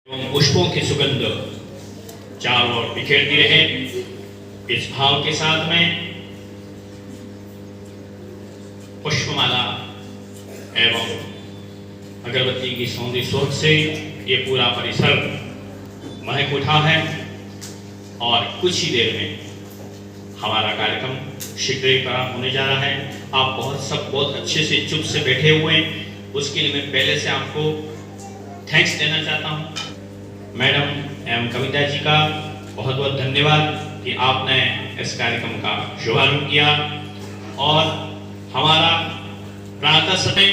एवं पुष्पों की सुगंध चारों ओर बिखेरती रहे। इस भाव के साथ में पुष्पमाला एवं अगरबत्ती की सौंधी सोच से ये पूरा परिसर महक उठा है और कुछ ही देर में हमारा कार्यक्रम शीघ्र ही प्रारंभ होने जा रहा है। आप बहुत अच्छे से चुप से बैठे हुए हैं, उसके लिए मैं पहले से आपको थैंक्स देना चाहता हूं। मैडम एवं कविता जी का बहुत बहुत धन्यवाद कि आपने इस कार्यक्रम का शुभारंभ किया। और हमारा प्रातः समय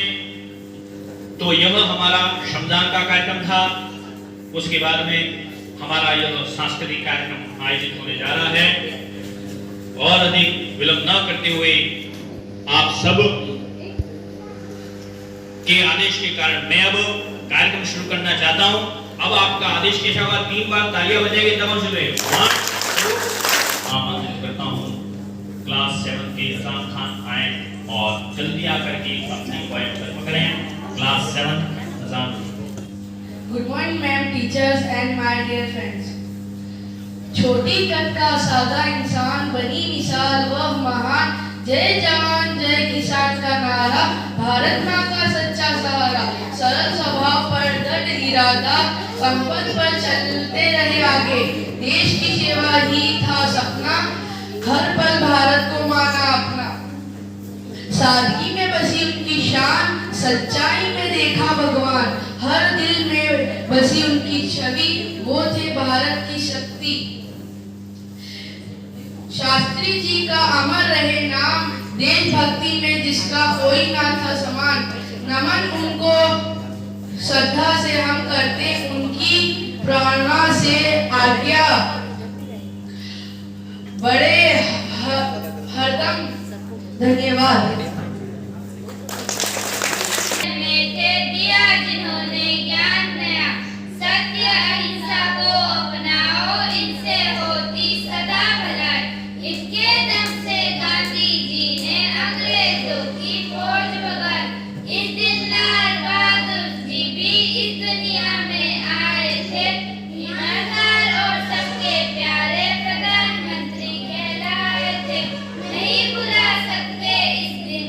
तो यह हमारा श्रमदान का कार्यक्रम था, उसके बाद में हमारा यह सांस्कृतिक कार्यक्रम आयोजित होने जा रहा है। और अधिक विलंब न करते हुए आप सब के आदेश के कारण मैं अब कार्यक्रम शुरू करना चाहता हूं। अब आपका आदेश के साथ 3 बार तालियां बजेगी तब हम शुरू करेंगे। आमंत्रित करता हूं क्लास 7 के अजान खान आए और जल्दी आकर के अपनी पॉइंट पर पकड़ें। क्लास 7 अजान। Good morning ma'am, teachers and my dear friends. छोटी कद का सादा इंसान बनी मिसाल वह महान, जय जवान जय किसान का नारा, भारत माँ का सच्चा सहारा। सरल स्वभाव पर दृढ़ इरादा, संपद पर चलते रहे आगे, देश की सेवा ही था सपना, हर पल भारत को माना अपना। सादगी में बसी उनकी शान, सच्चाई में देखा भगवान, हर दिल में बसी उनकी छवि, वो थे भारत की शक्ति। शास्त्री जी का अमर रहे नाम, देशभक्ति में जिसका कोई ना था समान। नमन उनको श्रद्धा से हम करते, उनकी प्रेरणा से आज्ञा, बड़े हरदम धन्यवाद। जिन्होंने ज्ञान नया, सत्य अहिंसा को अपनाओ, इनसे होती सदा भलाई। इनके दम से गांधी जी ने अंग्रेजों की फौज भगाई। इस दिन लाल बहादुर जी भी इस दुनिया में आए थे, ईमानदार और सबके प्यारे प्रधानमंत्री कहलाए थे। नहीं भुला सकते इस दिन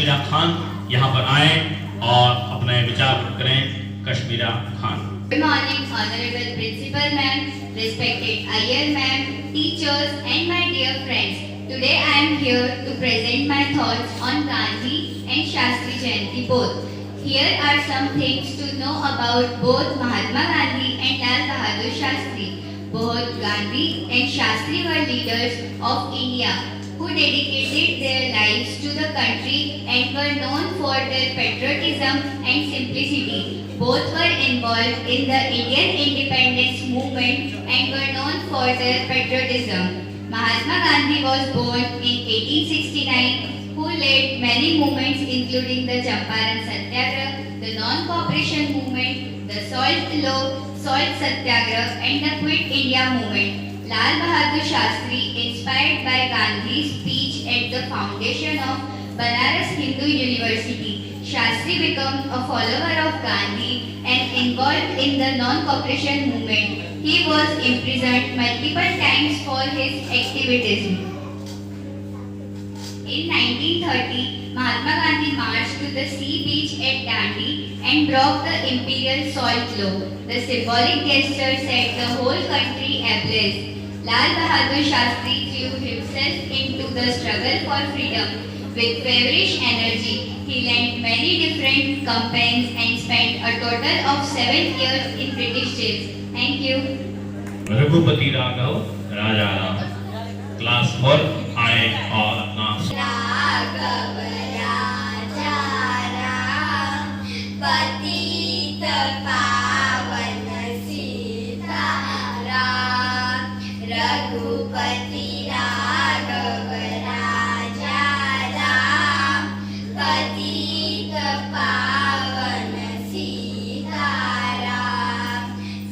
कश्मीरा खान यहाँ पर आए और अपने विचार व्यक्त करें। Kashmira Khan. Good morning, Honorable Principal Ma'am, respected IR Ma'am, teachers and my dear friends. Today I am here to present my thoughts on Gandhi and Shastri Jayanti both. Here are some things to know about both Mahatma Gandhi and Lal Bahadur Shastri. Both Gandhi and Shastri were leaders of India who dedicated their lives to the country and were known for their patriotism and simplicity. Both were involved in the Indian independence movement and were known for their patriotism. Mahatma Gandhi was born in 1869, who led many movements including the Champaran Satyagraha, the non-cooperation movement, the Salt Satyagraha and the Quit India movement. Lal Bahadur Shastri, inspired by Gandhi's speech at the foundation of Banaras Hindu University, Shastri became a follower of Gandhi and involved in the non-cooperation movement. He was imprisoned multiple times for his activities. In 1930, Mahatma Gandhi marched to the sea beach at Dandi and broke the imperial salt law. The symbolic gesture set the whole country ablaze. Lal Bahadur Shastri threw himself into the struggle for freedom with feverish energy. He led many different campaigns and spent a total of 7 years in British jails. Thank you. Raghupati Raghav Raja Ram. Class 4 आए और अपना राघव राजा राम, पतित पावन सीताराम। रघुपति राघव राजा राम, पतित पावन सीताराम।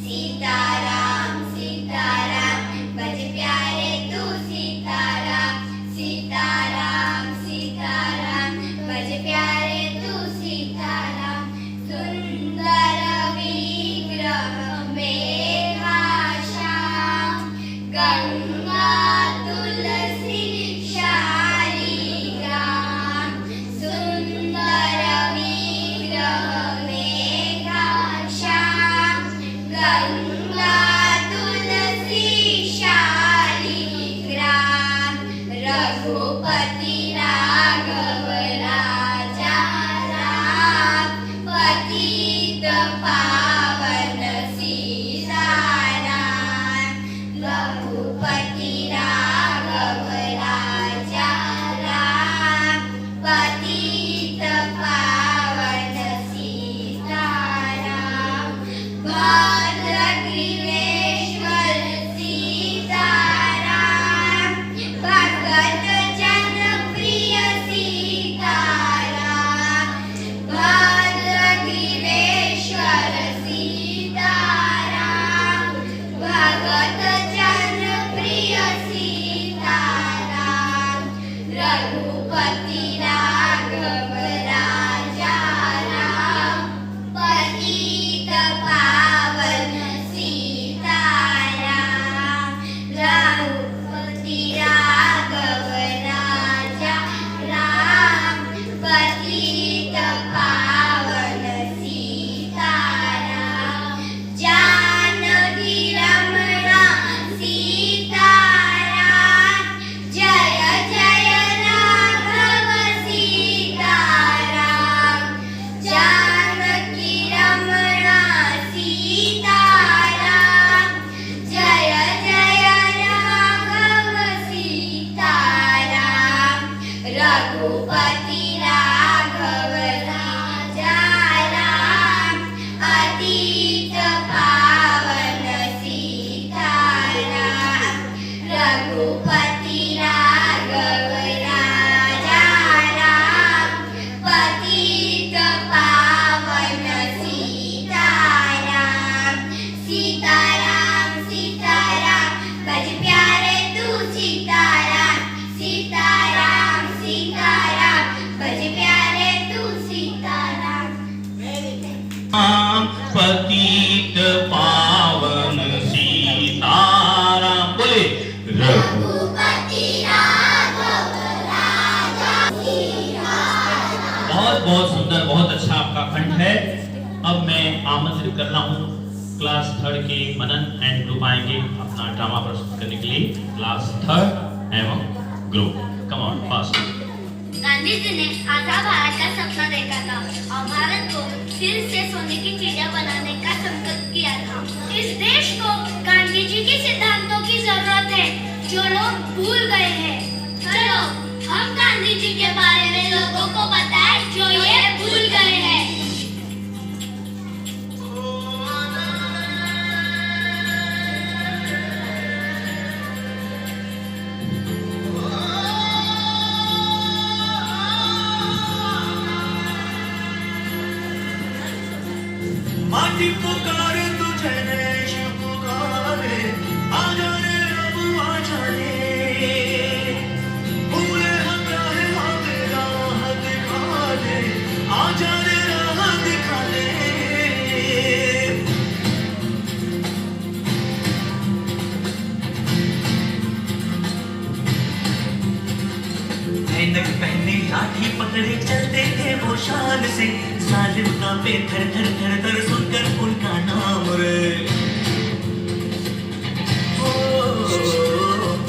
सीताराम सीताराम बज प्यारे तू सीताराम। सीताराम सीताराम बज प्यारे तू सीताराम। सुंदर विग्रह मेघा श्याम, गंगा तुलसी शालिग्राम। सुंदर विग्रह मेघा श्याम, गंगा तुलसी शालिग्राम। रघुपति राघव राजा राम, पतित पावन सीताराम। रघुपति राघव राजा राम, पतित पावन सीताराम। भद्रग्रीवेश्वर सीताराम, भगत जन प्रिय सीताराम। भद्रग्रीवेश्वर सीताराम, भगत जन प्रिय सीताराम। रघुपति राघव राजा राम, पतित पावन सीताराम। रघुपति राघव राजा राम, पतित पावन सीताराम। जानकी रमणा सीताराम, जय जय राघव सीताराम। जानकी रमणा सीताराम, जय जय राघव सीताराम। रघुपति राघव राजा राम, अतीत पावन सीताराम। रघुपति राघव राजा राम, पतित पावन सीताराम। सीताराम सीताराम बज प्यारे तू सीताराम। सीताराम सीताराम बज प्यारे तू सीताराम। पतित पावन सीताराम। बोले रघुपति राघव राजा सीताराम, पॉइंट है। अब मैं आमंत्रित कर रहा हूँ क्लास 3 के मनन एंड ग्रुप आएंगे अपना ड्रामा प्रस्तुत करने के लिए। क्लास 3 एवं group, come on fast. Gandhi ji ने आजाद भारत का सपना देखा था और भारत को फिर से सोने की चिड़िया बनाने का संकल्प किया था। इस देश को गांधी जी के सिद्धांतों की जरूरत है जो लोग भूल गए हैं। चलो हम गांधी जी के बारे में लोगों को बताएं जो ये भूल गए हैं। माटी पुकारे तुझे देश पुकारे, आजा रे अब आजा रे, भूले हम रहे हमें राह दिखा दे, आजा रे राह दिखा दे। ऐनक पहने लाठी पकड़े चलते थे वो शान से, जालिम का पे थर थर थर थर सुनकर उनका नाम रे।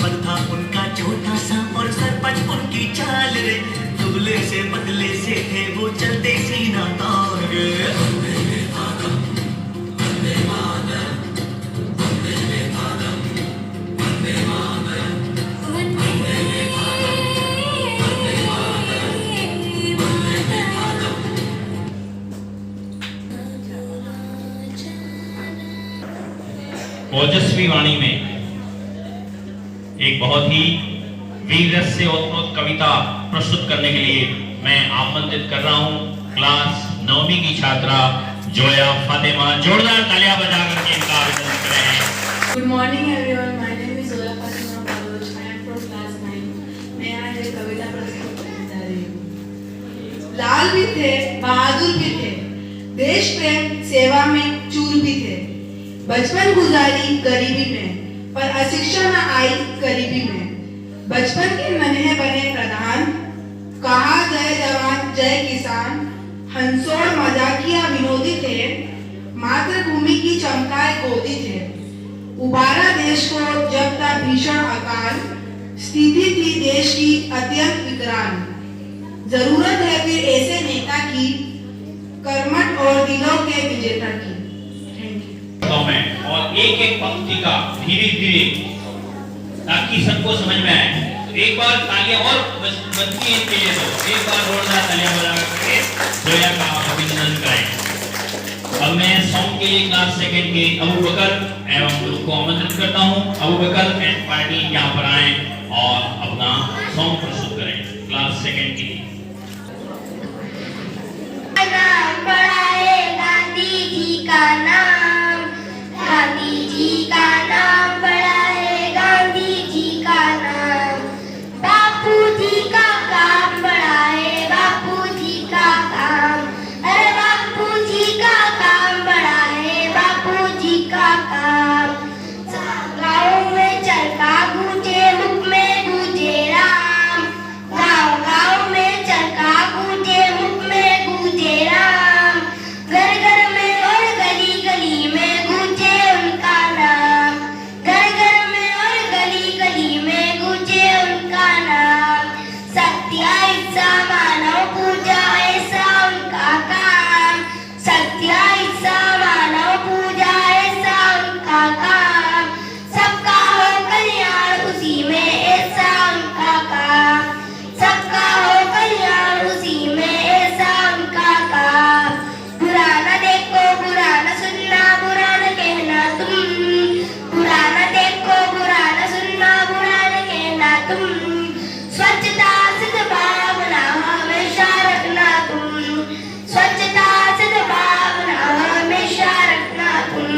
पद था उनका छोटा सा और सरपंच उनकी चाल रे, दुबले से पतले से थे वो चलते सीना तान रे। ओजस्वी वाणी में एक बहुत ही वीर से ओतप्रोत कविता प्रस्तुत करने के लिए मैं आमंत्रित कर रहा हूं क्लास 9वीं की छात्रा जोया फातिमा। जोरदार तालियां बजाकर के इनका अभिनंदन करें। Good morning everyone. My name is Zoya Fatima Baloch. I am from class 9. मैं आज एक कविता प्रस्तुत करने जा रही हूँ। लाल भी थे, बहादुर भी थे, देश प्रेम सेवा में चूर भी थे। बचपन गुजारी गरीबी में, पर अशिक्षा न आई गरीबी में। बचपन के नन्हे बने प्रधान, कहा जय जवान जय किसान। हंसोड़ मजाकिया विनोदी थे, मातृभूमि की चमकाए गोदी थे। उबारा देश को जब था भीषण अकाल, स्थिति थी देश की अत्यंत विकराल। जरूरत है फिर ऐसे नेता की, कर्मठ और दिलों के विजेता की। में और एक एक पंक्ति का धीरे धीरे ताकि सबको समझ में आए। तो एक बार तालियां और बनती हैं इनके लिए, तो एक बार जोरदार तालियां बजा करके जोया का अभिनंदन करें। अब मैं सॉन्ग के लिए क्लास 2 के अबू बकर एवं ग्रुप को आमंत्रित करता हूं। अबू बकर एंड पार्टी यहाँ पर आए और अपना सॉन्ग प्रस्तुत करें क्लास 2 के लिए। नाम बड़ा है गांधी जी का नाम, गांधी जी का नाम बड़ा है, गांधी जी का नाम। बापू जी का काम बड़ा है, बापू जी का काम। अरे बापू जी का काम बड़ा है, बापू जी का काम। गाँव में चरखा गूंजे, मुख में गूंजे राम। गाँव गाँव में चरखा गूंजे, मुख में गूंजे राम। घर घर में और गली गली में गूंजे उनका नाम। घर घर में और गली गली में गूंजे उनका नाम। सत्य अहिंसा मानव पूजा ऐसा उनका काम। सत्य अहिंसा मानव पूजा ऐसा उनका काम। सबका हो कल्याण उसी में ऐसा उनका काम। सबका हो कल्याण उसी में ऐसा उनका काम। बुरा न देखो बुरा न सुनना, बुरा न कहना तुम। बुरा न देखो बुरा न सुनना, बुरा न कहना तुम। स्वच्छता सद्भावना हमेशा रखना तुम। स्वच्छता सद्भावना हमेशा रखना तुम।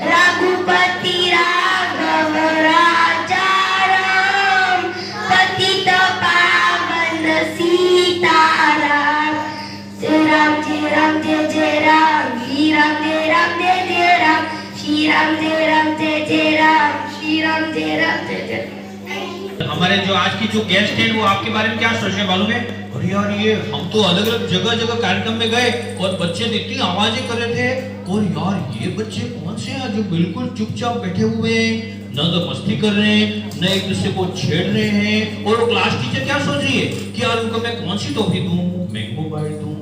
रघुपति राघव राजा राम, पतित पावन सीताराम। जय राम जय राम जय जय राम, श्री राम जय राम जय जय राम। श्री राम जय राम जय जय राम, श्री राम जय राम जय जय। हमारे जो आज की जो गेस्ट हैं वो आपके बारे में क्या सोच रहे हैं मालूम है? अरे अरे यार ये हम तो अलग अलग जगह जगह कार्यक्रम में गए और बच्चे इतनी आवाजें कर रहे थे, और यार ये बच्चे कौन से हैं जो बिल्कुल चुपचाप बैठे हुए हैं, न तो मस्ती कर रहे हैं न एक दूसरे को छेड़ रहे हैं। और वो क्लास टीचर क्या सोच रही है कि यार उनको मैं कौन सी टॉफी दूं, मैंगो बाइट दूं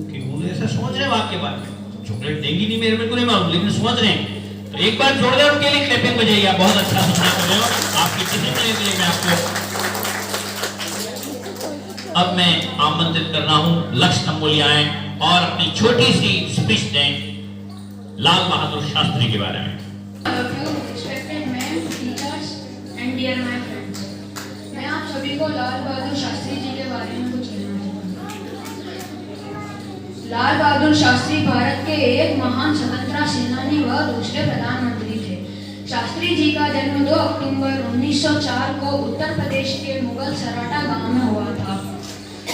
कि वो ऐसा सोच रहे हैं आपके बारे में। चॉकलेट देंगी नहीं मेरे को नहीं मालूम, लेकिन समझ रहे हैं। तो एक बार जोरदार उनके लिए क्लैपिंग बजाइए, आप बहुत अच्छा सुनना कर रहे हो। आपकी किसी के लिए मैं आपको अब मैं आमंत्रित कर रहा हूं लक्ष्य तंबोली आए और अपनी छोटी सी स्पीच दें लाल बहादुर शास्त्री के बारे में। Respected ma'am, teachers and dear my friends, मैं आप सभी को लाल बहादुर शास्त्री जी के बारे में कुछ कहना चाहता हूँ। लाल बहादुर शास्त्री भारत के एक महान स्वतंत्रता सेनानी व दूसरे प्रधानमंत्री थे। शास्त्री जी का जन्म 2 अक्टूबर 1904 को उत्तर प्रदेश के मुगल सराटा गांव में हुआ था।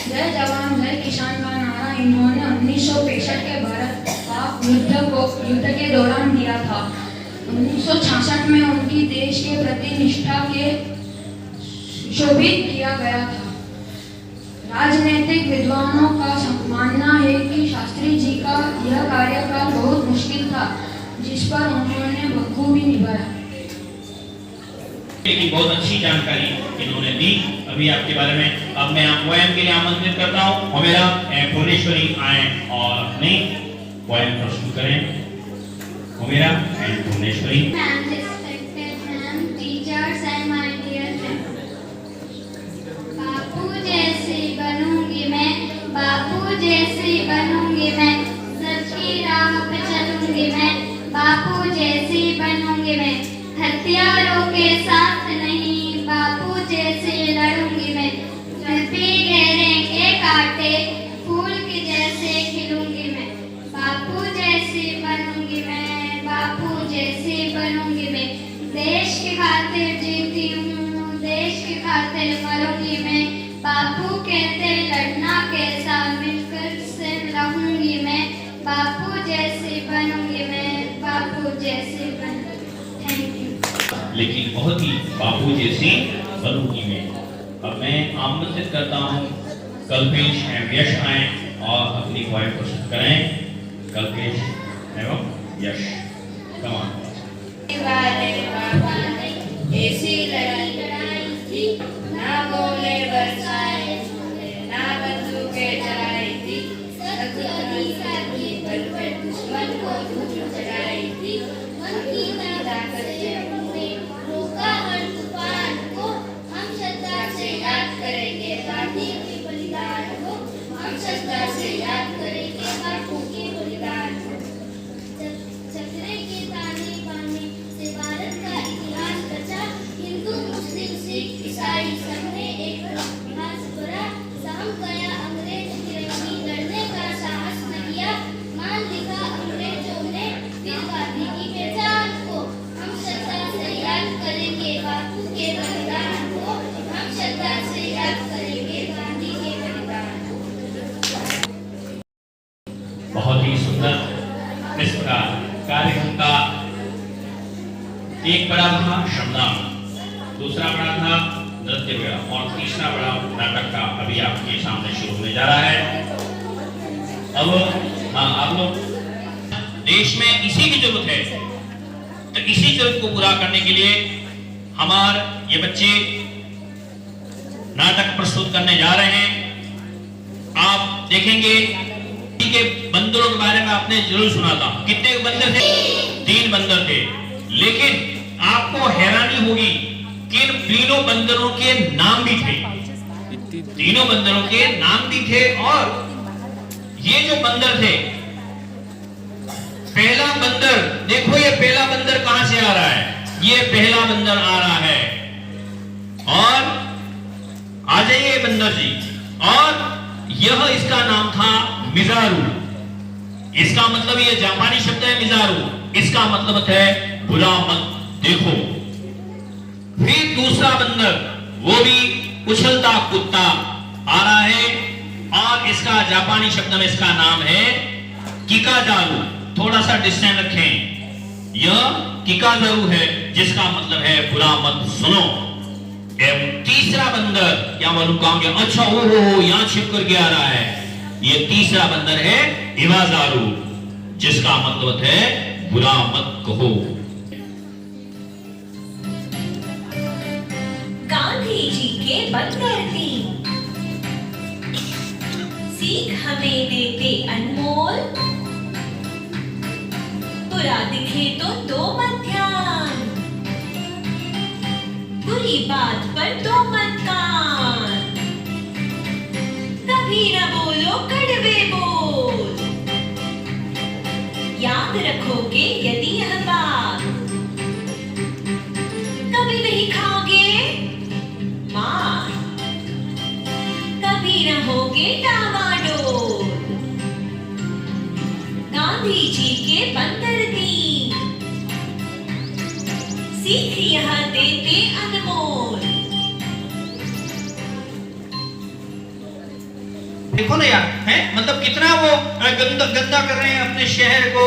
जय जवान जय किसान का नारा इन्होंने 1965 के भारत पाक युद्ध के दौरान दिया था। 1966 में उनकी देश के प्रति निष्ठा के शोभित किया गया था। राजनीतिक विद्वानों का मानना है कि शास्त्री जी का यह कार्यकाल बहुत मुश्किल था, जिस पर उन्होंने बखूबी निभाया। की बहुत अच्छी जानकारी इन्होंने दी अभी आपके बारे में। अब मैं पोएम के लिए आमंत्रित करता हूँ। और मेरा भुवनेश्वरी आए और अपनी पोएम प्रस्तुत करें। मेरा Bhuvaneshwari. Ma'am, respected ma'am, teachers and my dear friends. बापू जैसी बनूंगी मैं, बापू जैसी बनूंगी मैं, सच की राह पे चलूंगी मैं, बापू जैसी बनूंगी मैं, हथियारों के साथ नहीं, बापू जैसे लड़ूंगी मैं, जब भी घेरेंगे कांटे, फूल की जैसे खिलूंगी मैं, बापू जैसी बनूंगी मैं, बापू जैसी बनूंगी मैं, देश की खातिर जीती हूँ, देश की खातिर मरूंगी मैं, बापू कहते लड़ना कैसा, मिलकर से रहूंगी मैं, बापू जैसी बनूंगी मैं, बापू जैसी बनूंगी। Thank you. लेकिन बहुत ही बापू जैसी बनूंगी मैं। अब मैं आमंत्रित करता हूँ कल्पेश एवं यश आए और अपनी पोएम प्रस्तुत करें। कल्पेश एवं यश, कमान। वाले बाबा ने ऐसी लड़ाई थी, ना बोले बरसाए ना बंदूकें चलाई थी, सदी बल पर दुश्मन को धूल चढ़ाई थी, उनकी ताकत से हमने रोका हर तूफान को, हम श्रद्धा से याद करेंगे गांधी के बलिदान को, हम श्रद्धा से याद करेंगे बापू के बलिदान को। चक्रे के ताने बाने से भारत का इतिहास रचा, हिंदू मुस्लिम सिख ईसाई सबने एक इतिहास गढ़ा, सहम गया अंग्रेज फिरंगी, लड़ने का साहस न किया, मान लिखा अंग्रेजों ने फिर गांधी की पहचान को, हम श्रद्धा से याद करेंगे बापू के बलिदान को, हम श्रद्धा से याद करेंगे गांधी के बलिदान को। बहुत ही सुंदर इस प्रकार कार्यक्रम का एक बड़ा था श्रमदान, दूसरा बड़ा था नृत्य बड़ा और तीसरा बड़ा नाटक का अभी आपके सामने शुरू होने जा रहा है। अब हाँ, आप लोग देश में इसी की जरूरत है, तो इसी जरूरत को पूरा करने के लिए हमारे ये बच्चे नाटक प्रस्तुत करने जा रहे हैं। आप देखेंगे के बंदरों के बारे में आपने जरूर सुना था। कितने बंदर थे? 3 बंदर थे। लेकिन आपको हैरानी होगी कि इन तीनों बंदरों के नाम भी थे। तीनों बंदरों के नाम भी थे। और ये जो बंदर थे, पहला बंदर, देखो ये पहला बंदर कहां से आ रहा है? ये पहला बंदर आ रहा है। और आ जाइए बंदर जी। और यह इसका नाम था मिजारू। इसका मतलब ये जापानी शब्द है मिजारू। इसका मतलब है बुरा मत देखो। फिर दूसरा बंदर, वो भी उछलता कुत्ता आ रहा है और इसका जापानी शब्द में इसका नाम है किकाजारू। थोड़ा सा डिस्टेंस रखें। यह किकाजारू है जिसका मतलब है बुरा मत सुनो। एवं तीसरा बंदर, क्या मालूम कहां गया? अच्छा, ओहो, यहां छिप करके आ रहा है। ये तीसरा बंदर है इवाजारू, जिसका मतलब है बुरा मत कहो। गांधी जी के बंदर 3 सीख हमें देते अनमोल, बुरा दिखे तो दो मत ध्यान, बुरी बात पर दो मत कान, कभी न बोलो कड़वे बोल, याद रखोगे यदि यह बात, कभी नहीं खाओगे मार, कभी रहोगे डावाडोल। गांधी जी के बंदर 3 सीख यह देते अनमोल। देखो ना यार, है मतलब कितना वो गंदा गंदा कर रहे हैं अपने शहर को,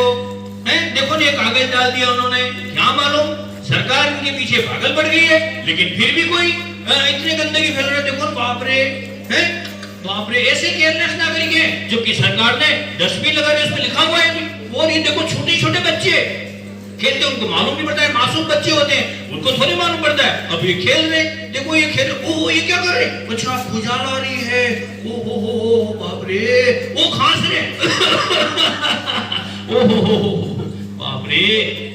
है? देखो ना, ये कागज डाल दिया उन्होंने, क्या मालूम सरकार इनके पीछे पागल पड़ गई है, लेकिन फिर भी कोई इतने गंदगी फैल रहे। देखो बाप रे, हैं? बाप रे, ऐसे केयरलेस नागरिक हैं, जबकि सरकार ने डस्टबिन लगा दिया, उसमें लिखा हुआ है। और ये देखो छोटे छोटे बच्चे खेलते, उनको मालूम नहीं पड़ता है, मासूम बच्चे होते हैं, उनको थोड़ी मालूम पड़ता है। अब ये खेल रहे, देखो ये खेल, ओह ये क्या कर रहे? अच्छा, भुजाल आ रही है, ओ हो बाप रे, वो खांस रहे ओ बाप रे,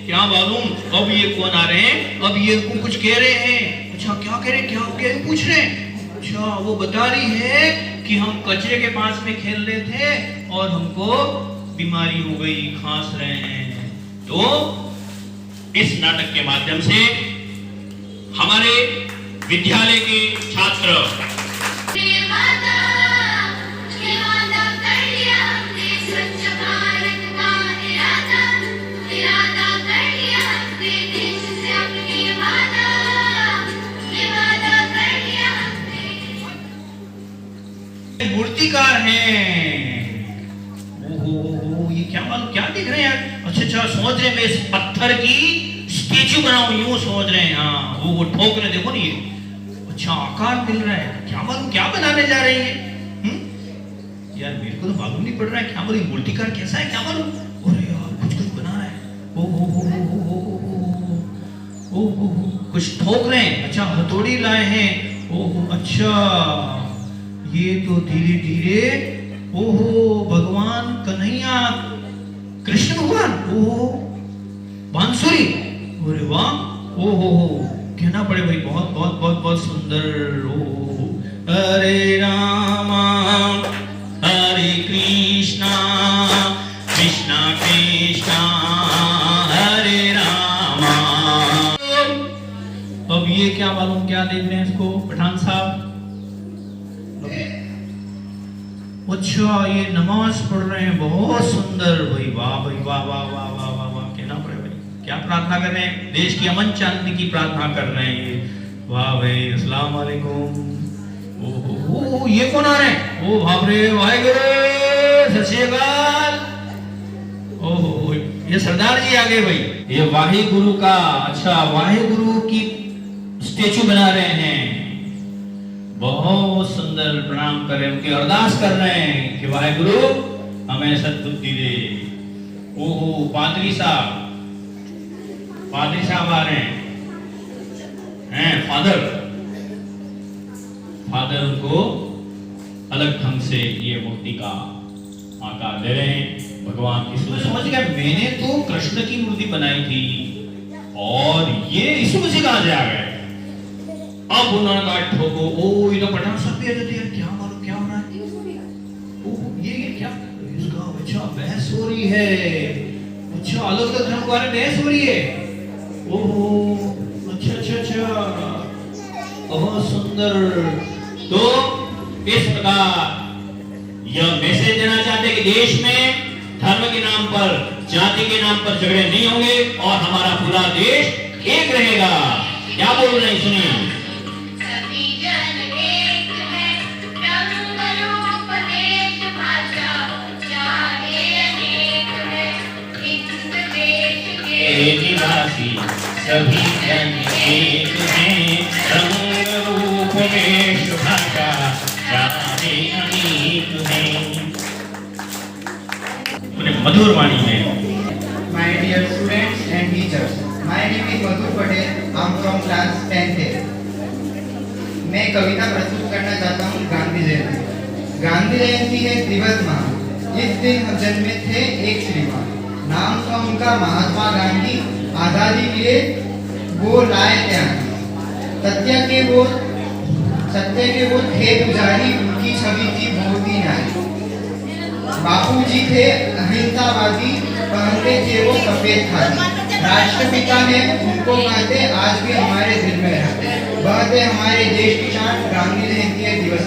क्या मालूम अब ये कौन आ रहे हैं, अब ये कुछ कह रहे हैं। अच्छा, क्या कह रहे, क्या हो गया, पूछ रहे हैं। अच्छा, वो बता रही है कि हम कचरे के पास में खेल रहे थे और हमको बीमारी हो गई, खांस रहे हैं। तो इस नाटक के माध्यम से हमारे विद्यालय के छात्र मूर्तिकार हैं। ओहो, ये क्या मालूम क्या दिख रहे हैं यार? अच्छा, सोच रहे हैं मैं इस पत्थर की स्टेचू बनाऊं, यूं सोच रहे हैं। हाँ, वो ठोक रहे, देखो नहीं, अच्छा आकार मिल रहा है, क्या मालूम क्या बनाने जा रही है। यार मेरे को तो मालूम नहीं पड़ रहा है, क्या मालूम मूर्तिकार कैसा है, क्या मालूम। अरे यार, कुछ बना रहा है। ओहो, कुछ ठोक रहे हैं। अच्छा, हथौड़ी लाए हैं। ओहो, अच्छा, ये तो धीरे धीरे, ओहो, भगवान कन्हैया, कृष्ण भगवान, ओहो, बांसुरी, अरे वाह, ओहो, कहना पड़े भाई, बहुत बहुत बहुत बहुत सुंदर। ओहो, हरे रामा हरे कृष्णा, कृष्णा कृष्णा हरे रामा। अब ये क्या मालूम क्या देख रहे हैं इसको पठान साहब? अच्छा, ये नमाज पढ़ रहे हैं, बहुत सुंदर भाई, वाह भाई, वाह वाह वाह वाह वाह वाह, कहना पड़े भाई, क्या प्रार्थना कर रहे हैं? देश की अमन शांति की प्रार्थना कर रहे हैं ये, वाह भाई, अस्सलाम वालेकुम। ओहो, ये कौन आ रहे हैं? ओ बाप रे, वाहेगुरु, सत श्री अकाल। ओहो, ये सरदार जी आ गए भाई, ये वाहेगुरु का, अच्छा वाहेगुरु की स्टेचू बना रहे हैं, बहुत सुंदर, प्रणाम कर रहे हैं, उनकी अरदास कर रहे हैं कि वाहेगुरु हमें सद्बुद्धि दे। ओहो, पादरी साहब आ रहे हैं, फादर उनको अलग ढंग से ये मूर्ति का आकार दे रहे हैं, भगवान की। समझ गया, मैंने तो कृष्ण की मूर्ति बनाई थी और ये यीशु मसीह कहां से आ गए? अब उन्होंने कहा ठोको। ओ, ये तो पठान साहब भी आ जाते हैं, क्या मालूम क्या हो रहा है? ओ, ये क्या इसका? अच्छा, बहस हो रही है। अच्छा, अलग अलग धर्म के बारे में बहस हो रही है। ओहो, अच्छा अच्छा अच्छा, बहुत सुंदर। तो इस प्रकार यह मैसेज देना चाहते हैं कि देश में धर्म के नाम पर, जाति के नाम पर झगड़े नहीं होंगे और हमारा पूरा देश एक रहेगा। क्या बोल रहे हैं, सुनिए। निवासी सभी जन एक हैं, रंग रमेश भाषा चाहे अमीर तुम्हें अपने मधुर वाणी में। My dear students and teachers, my name is Madhur Patel. I'm from class 10th. मैं कविता प्रस्तुत करना चाहता हूँ गांधी जयंती। गांधी जयंती है दिवस महान। इस दिन हम जन्मे थे एक श्रीमान। नाम था उनका महात्मा गांधी। आजादी के लिए वो लाए थे आंधी। सत्य के वो थे पुजारी। उनकी छवि थी बहुत ही न्यारी। बापू जी थे अहिंसावादी। पहनते थे वो सफेद खादी। राष्ट्रपिता ने उनको कहते आज भी हमारे दिल में रहते। वह थे हमारे देश की शान। गांधी जयंती दिवस।